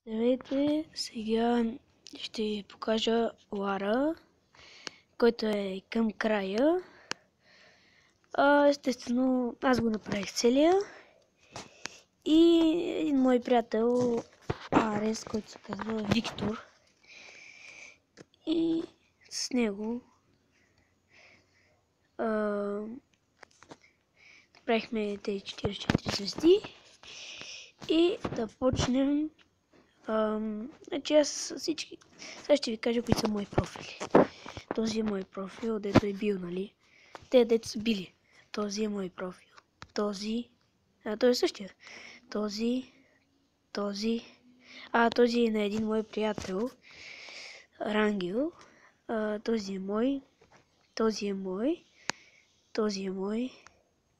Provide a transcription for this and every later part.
Здравейте, сега ще ви покажа Лара, който е към края. Естествено, аз го направих целия. И един мой приятел, Арес, който се казва Виктор. И с него направихме тези 44 звезди. И да почнем. Значи аз всички... Сега ще ви кажа кои са мои профили. Този е мой профил, дето е бил, нали? Те, дето са били. Този е мой профил. Този... той е същия. Този... Този е на един мой приятел. Рангел. Този е мой. Този е мой. Този е мой.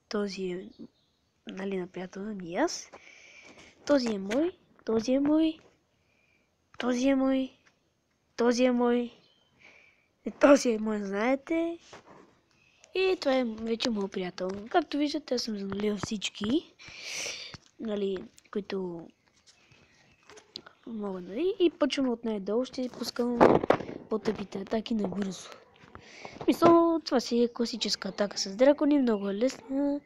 Този е... Нали, на приятел ми и аз. Този е мой. Този е мой. Този е мой. Този е мой. Този е мой, знаете. И това е вече моят приятел. Както виждате, аз съм занулил всички, нали, които мога, нали. И почвам от най-долу, ще пускам по-тъпите атаки набързо. Мисля, това си е класическа атака с дракони, много е лесна.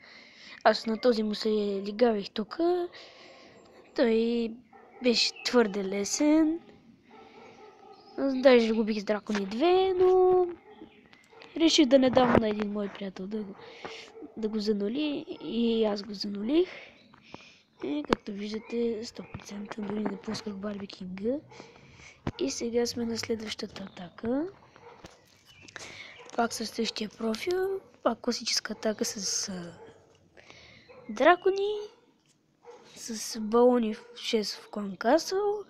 Аз на този му се лигавих тук. Той беше твърде лесен. Даже губих с дракони 2, но реших да не дам на един мой приятел да го занули и аз го занулих. И както виждате, 100% дори не пусках Барби Кинга. И сега сме на следващата атака. Пак със същия профил. Пак класическа атака с дракони. С балони 6 в клан Касъл.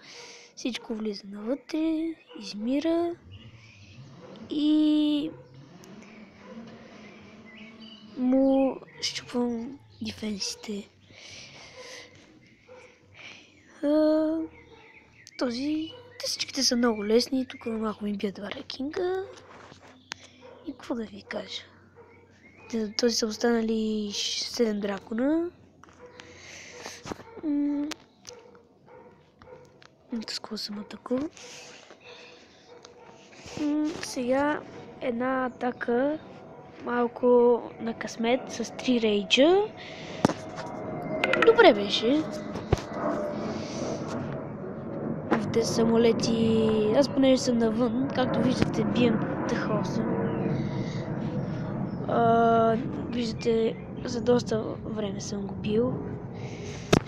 Всичко влиза навътре. Измира. И му щупвам дефенсите. Те всичките са много лесни. Тук малко ми бият Барби Кинга. И какво да ви кажа? Този са останали 7 дракона. Такова съм атакувал. Сега една атака малко на късмет с 3 рейджа. Добре беше. Те самолети... Аз понеже съм навън, както виждате, бием Т8. Виждате, за доста време съм го бил.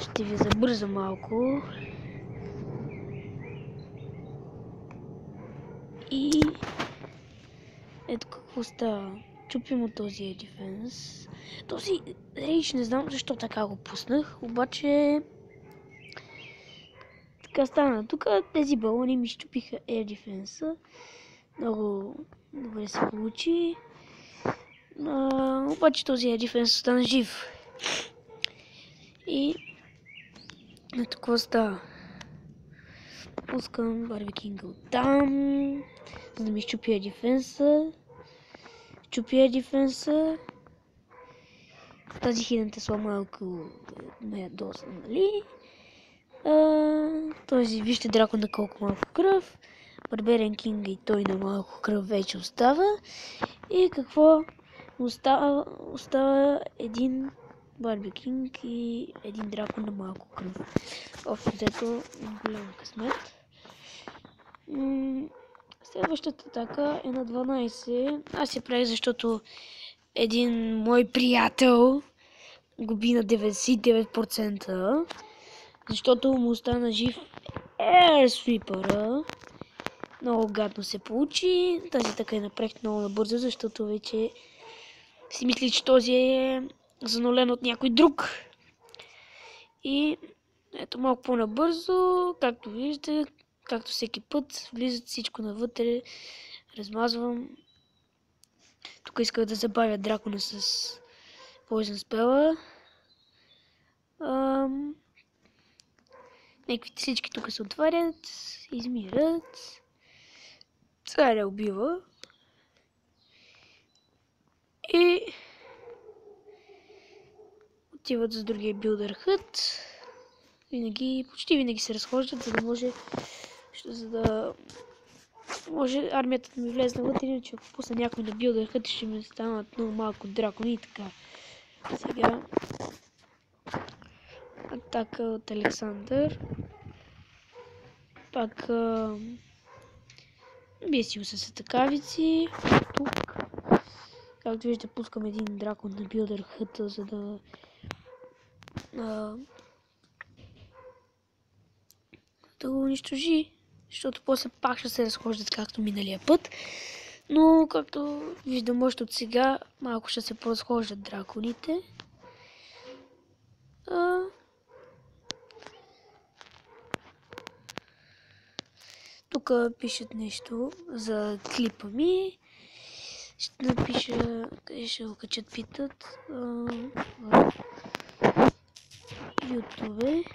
Ще ви забърза малко. И ето какво става. Чупим от този дефенс. Този рейдж не знам защо така го пуснах, обаче така стана. Тук тези балони ми щупиха Air Defense. Много добре се получи. Обаче този Air Defense остана жив. И ето какво става. Пускам Барби Кинга оттам, за да ми щупи Air Defense. Щупи Air Defense. Тази хидната сла малко ме ядоса, нали? Този, вижте дракона колко малко кръв. Барберен Кинг и той на малко кръв вече остава. И какво? Остава един Барби Кинг и един дракон на малко кръв. Общо взето голяма късмет. Следващата атака е на 12. Аз я правих, защото един мой приятел го би на 99%. Защото му остана жив Air Sweeper-а. Много гадно се получи. Тази така я направих много набързо, защото вече си мисли, че този е занулен от някой друг. И ето малко по-набързо, както виждате, както всеки път, влизат всичко навътре, размазвам. Тук исках да забавя дракона с Poison Spell. Някаквите всички тук се отварят, измират. Царя убива. И отиват за другия билдър хът. почти винаги се разхождат, за да може армията да ми влезе вътре, иначе ако пусна някой на билдърхът, ще ми станат много малко дракони и така. Сега атака от Александър. Пак бесил с атакавици. Тук, както виждате, пускам един дракон на билдърхъта, за да го унищожи, защото после пак ще се разхождат както миналия път. Но както виждам още от сега, малко ще се поразхождат драконите. Тук пишат нещо за клипа ми. Ще напиша къде ще го качат, питат. В YouTube.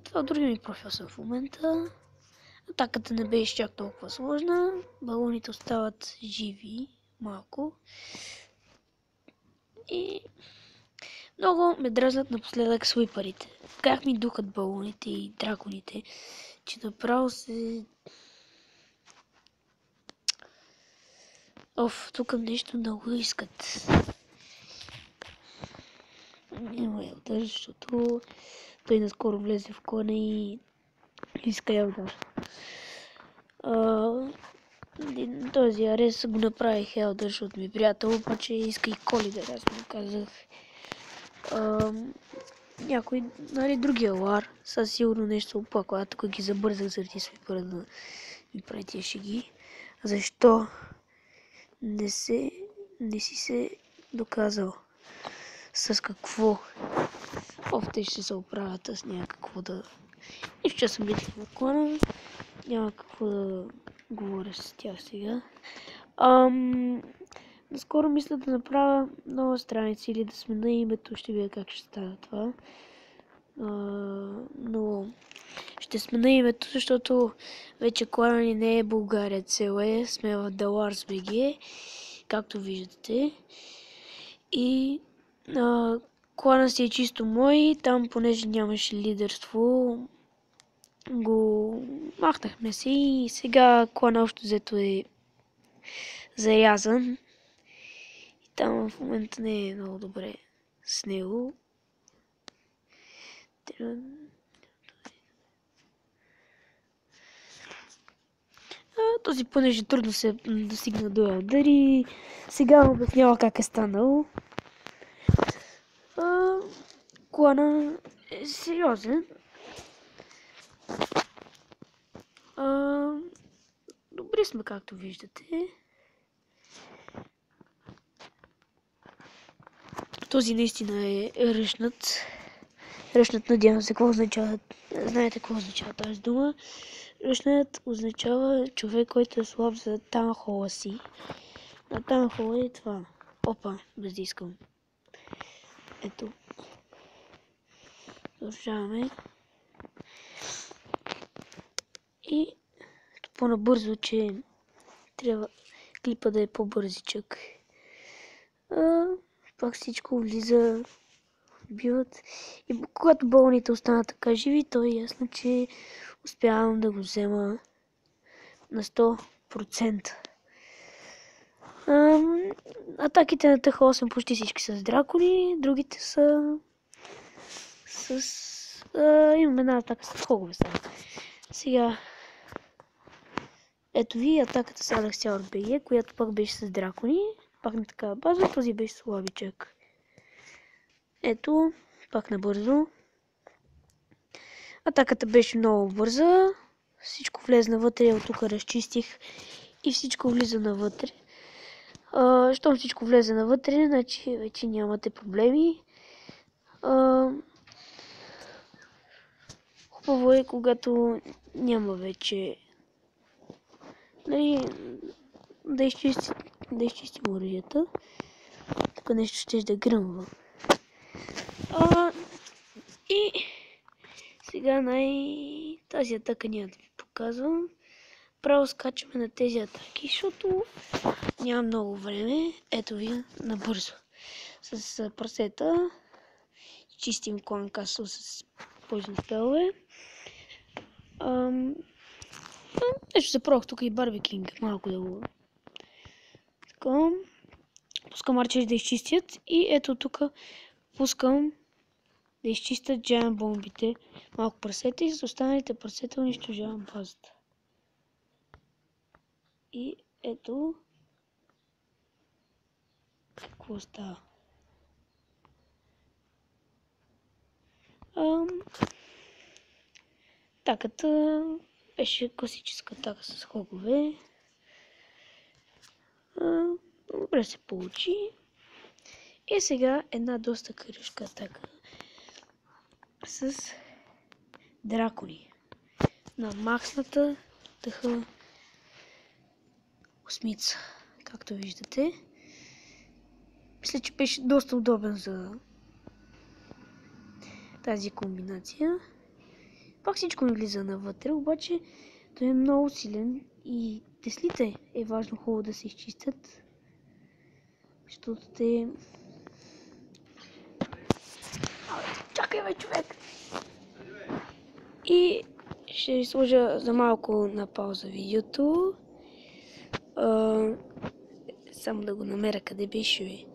Това други ми профил съм в момента. Атаката не беше чак толкова сложна. Балоните остават живи малко. И много ме дразнат напоследък свипарите. Как ми духат балоните и драконите, че направо се... тук нещо много искат. Няма елдър, защото той наскоро влезе в клана и иска елдър. Този арес го направих елдър, защото ми е приятел, обаче иска и колидър, аз му казах. Някой, другия лар, със сигурно нещо оплаква, тук ги забързах заради свипъра да ми прави тия шеги. Защо не си се доказал? С какво? Те ще се оправят, аз няма какво да... Нищо съм битли на клана, няма какво да говоря с тях сега. Наскоро мисля да направя нова страница или да смена името, ще видя как ще става това. Но ще смена името, защото вече клана ни не е България цел сме в DaLarsBG, както виждате. И клана си е чисто мой, там понеже нямаше лидерство, го махнахме се и сега клана общо взето е зарязан. И там в момента не е много добре с него. Този понеже трудно се достигна до елдър и сега обяснява как е станало. Клана е сериозен. Добре сме, както виждате. Този наистина е ръшнат. Ръшнат, надявам се, какво означава. Знаете какво означава тази дума. Ръшнат означава човек, който е слаб за таунхола си. На таунхола е това. Опа, без да искам. Ето. Продължаваме. И по-набързо, че трябва клипа да е по-бързичък. Пак всичко влиза, биват. И когато балоните останат така живи, то е ясно, че успявам да го взема на 100%. Атаките на ТХ8 почти всички са с дракони, другите са имам една атака с хогове само. Сега ето ви атаката с Алексиор БГ, която пак беше с дракони. Пак на такава база, този беше слабичък. Ето, пак набързо. Атаката беше много бърза. Всичко влезе навътре, от тук разчистих и всичко влиза навътре. Щом всичко влезе навътре, значи вече нямате проблеми. Хубаво е, когато няма вече да изчистим оръжията. Тук нещо ще да гръмва. И сега тази атака няма да ви показвам. Право скачаме на тези атаки, защото няма много време. Ето ви набързо. С прасета изчистим Coin Castle с поизни спелове. Нещо запробвах тук и Барби Кинг, малко да го... Така. Пускам арчери да изчистят и ето тук пускам да изчистят Giant бомбите. Малко прасета и с останалите прасета унищожавам базата. И ето какво става. Атаката беше класическа атака с хогове. Добре се получи. И сега една доста кръшка атака с дракони. На максната тъха осмица, както виждате. Мисля, че беше доста удобен за тази комбинация. Пак всичко ми влиза навътре, обаче той е много силен и теслите е важно хубаво да се изчистят, защото те... Чакай бе, човек! И ще сложа за малко на пауза видеото. Само да го намеря къде беше.